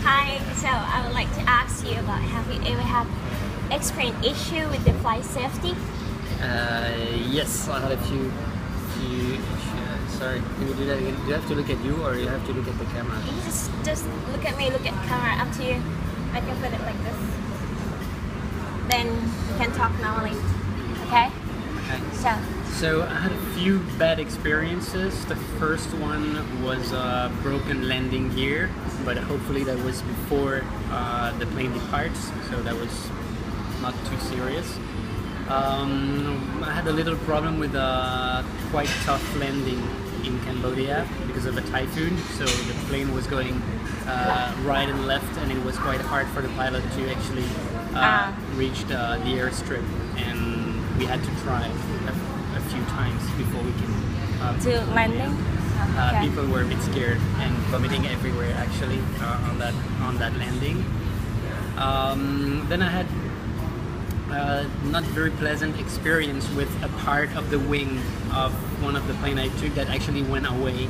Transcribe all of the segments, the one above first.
Hi, so I would like to ask you about have you ever had experienced issue with the flight safety? Yes, I had a few. Sorry, can you do that again? Do you have to look at you, or you have to look at the camera? You just look at me, look at the camera, up to you. I can put it like this. Then you can talk normally. Okay? Okay. So I had a few bad experiences. The first one was a broken landing gear, but hopefully that was before the plane departs, so that was not too serious. I had a little problem with a quite tough landing in Cambodia because of a typhoon, so the plane was going right and left, and it was quite hard for the pilot to actually reach the airstrip, and we had to try a few times before we can to landing? Okay. People were a bit scared and vomiting everywhere actually on that landing. Then I had not very pleasant experience with a part of the wing of one of the plane I took that actually went away.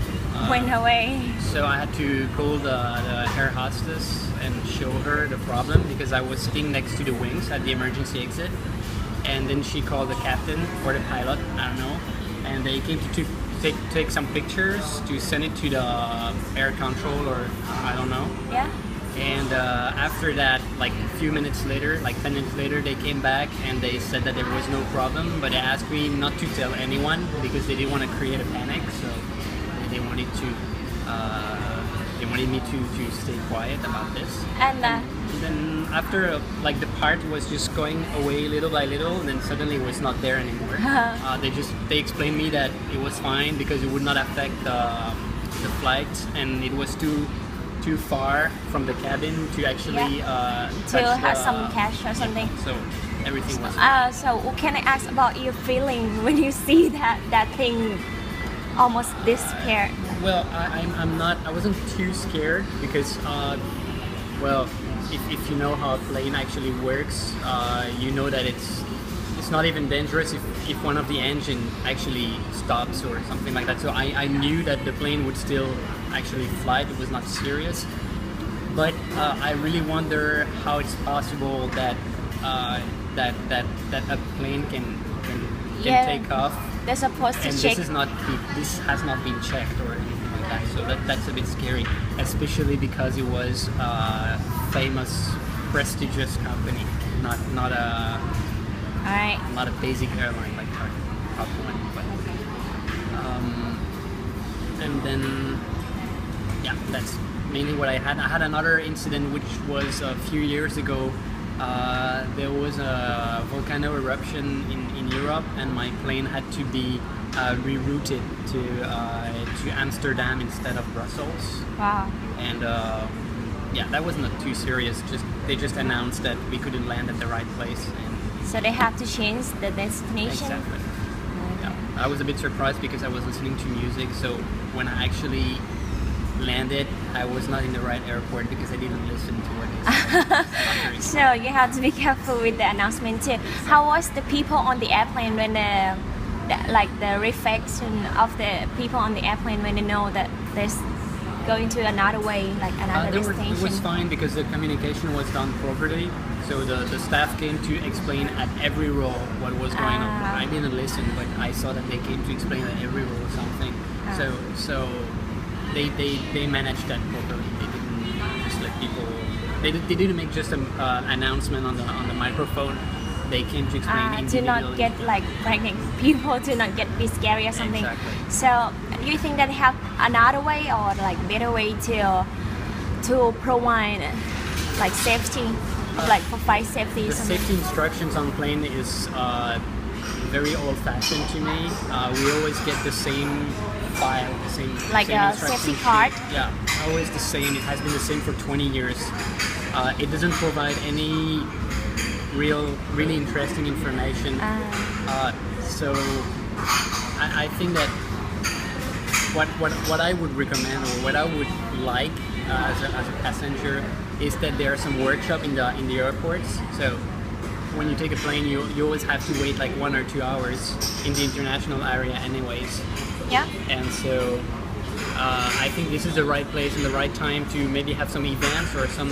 Went away. So I had to call the air hostess and show her the problem because I was sitting next to the wings at the emergency exit. And then she called the captain or the pilot, I don't know, and they came to take some pictures to send it to the air control, or I don't know. Yeah. And after that, like a few minutes later, like 10 minutes later, they came back and they said that there was no problem, but they asked me not to tell anyone because they didn't want to create a panic, so they wanted me to stay quiet about this. And then after like the part was just going away little by little, and then suddenly it was not there anymore. They explained me that it was fine because it would not affect the flight, and it was too far from the cabin to actually to have some cash or something. So everything was fine. So can I ask about your feeling when you see that thing almost disappear? Well, I wasn't too scared because well, if you know how a plane actually works, you know that it's not even dangerous if one of the engine actually stops or something like that. So I knew that the plane would still actually fly. It was not serious. But I really wonder how it's possible that a plane can take off. They're supposed to and check. This has not been checked or anything like that. So that's a bit scary, especially because it was a famous, prestigious company, not a Alright. not a basic airline like top one. But, and then yeah, that's mainly what I had. I had another incident which was a few years ago. There was a volcano eruption in Europe, and my plane had to be rerouted to Amsterdam instead of Brussels. Wow. And yeah, that was not too serious. They just announced that we couldn't land at the right place. And So they have to change the destination? exactly. Yeah. I was a bit surprised because I was listening to music, so when I actually landed, I was not in the right airport because I didn't listen to what they said. So you have to be careful with the announcement too. How was the people on the airplane when the reflection of the people on the airplane when they know that there's going to another way, like another destination? It was fine because the communication was done properly. So the staff came to explain at every row what was going on. I didn't listen, but I saw that they came to explain at every row something. So they managed that properly. They didn't just let people. They didn't make just an announcement on the microphone. They came to explain to individually. not get like pregnant people, to not get be scary or something. Exactly. So you think that they have another way or like better way to provide like safety, like for flight safety? The safety instructions on plane is very old-fashioned to me. We always get the same file, the same like same a instruction safety sheet. card. Yeah, always the same. It has been the same for 20 years. It doesn't provide any really interesting information. So I think that what I would recommend, or what I would like as a passenger, is that there are some workshop in the airports. So when you take a plane, you always have to wait like 1 or 2 hours in the international area anyways. Yeah. And so I think this is the right place and the right time to maybe have some events or some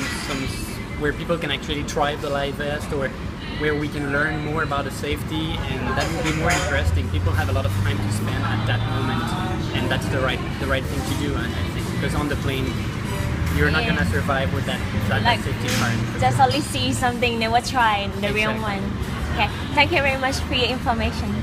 where people can actually try the live vest, or where we can learn more about the safety, and that will be more interesting. People have a lot of time to spend at that moment, and that's the right thing to do. And I think because on the plane, you're not gonna survive with that safety part. Just only see something, never try the real Exactly. one. Okay, thank you very much for your information.